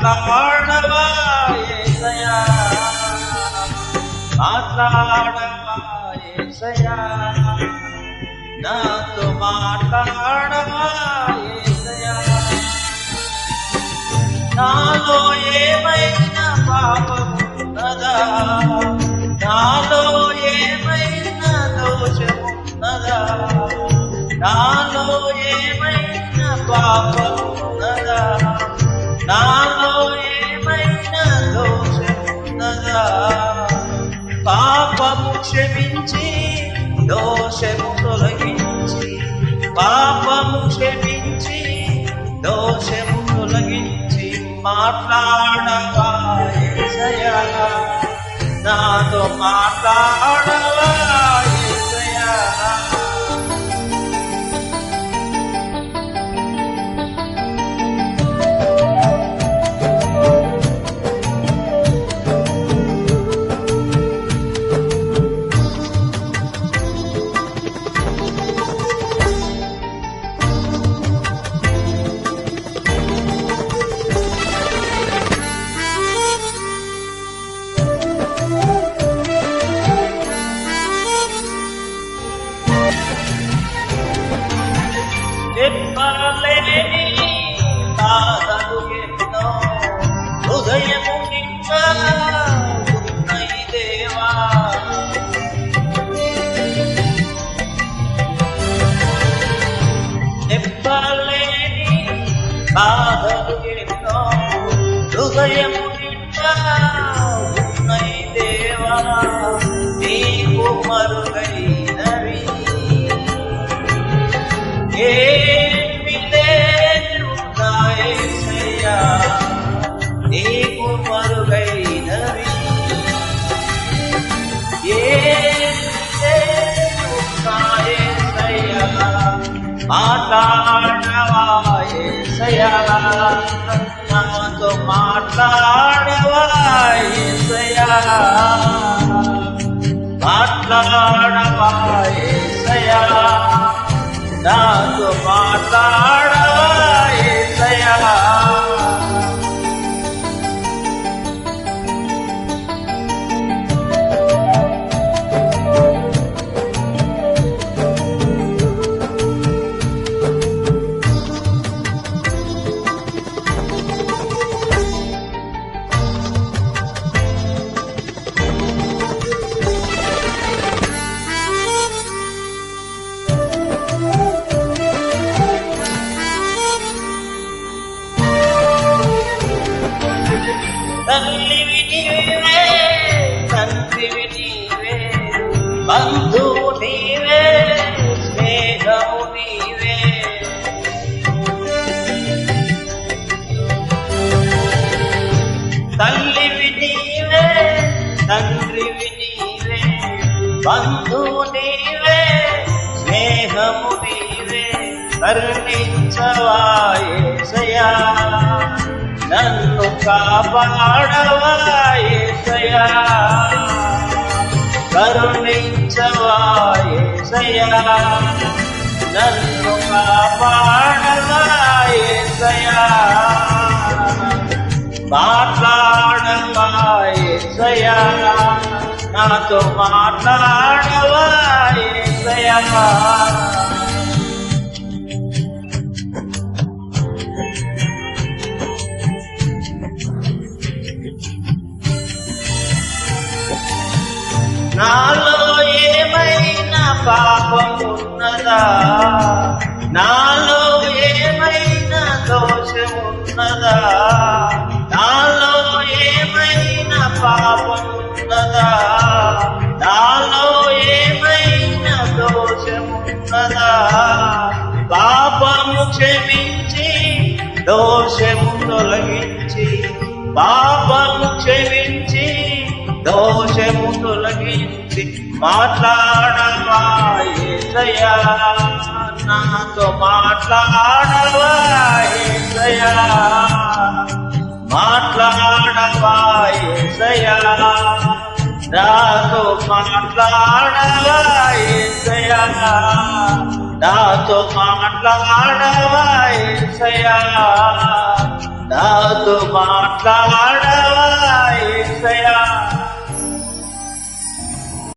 మాట్లాడవా యేసయ్యా, మాట్లాడవా యేసయ్యా, నాతో మాట్లాడవా యేసయ్యా. నాలో ఏమైనా పాపమున్నదా, నాలో ఏమైనా దోషమున్నదా, నాలో ఏమైనా పాపమున్నదా, నాలో ఏమైనా దోషమున్నదా, పాపము క్షమించి దోషము తొలగించి, పాపము క్షమించి దోషము తొలగించి, మాట్లాడవా యేసయ్యా, నాతో మాట్లాడవా యేసయ్యా. చెప్పలేని బాధలు ఎన్నో హృదయము నిండా ఉన్నాయి దేవా, చెప్పలేని బాధలు ఎన్నో హృదయము నిండా ఉన్నాయి దేవా, నీకు మరుగైనవి ఏమి లేవునా యేసయ్యా, నీకు మరుగైనవి ఏమి లేవునా యేసయ్యా. మాట్లాడవా యేసయ్యా, నాతో మాట్లాడవా యేసయ్యా, మాట్లాడవా యేసయ్యా, నాతో మాట్లాడవా యేసయ్యా. తల్లివి నీవే, తండ్రివి నీవే, బంధువు నీవే, స్నేహము నీవే, తల్లివి నీవే, తండ్రివి నీవే, బంధువు నీవే, స్నేహము నీవే, కరుణించవా యేసయ్యా, నన్ను కాపాడవా యేసయ్యా, కరుణించవా యేసయ్యా, నన్ను కాపాడవా యేసయ్యా. మాట్లాడవా యేసయ్యా, నాతో మాట్లాడవా యేసయ్యా. నాలో ఏమైనా పాపమున్నదా, నాలో ఏమైనా దోషమున్నదా, నాలో ఏమైనా పాపమున్నదా, నాలో ఏమైనా దోషమున్నదా, పాపము క్షమించి దోషము తొలగించి, పాపము క్షమించి దోషము తొలగించి, మాట్లాడవా యేసయ్యా, నాతో మాట్లాడవా యేసయ్యా, మాట్లాడవా యేసయ్యా, నాతో మాట్లాడవా యేసయ్యా, నాతో మాట్లాడవా యేసయ్యా, నాతో నాతో మాట్లాడవా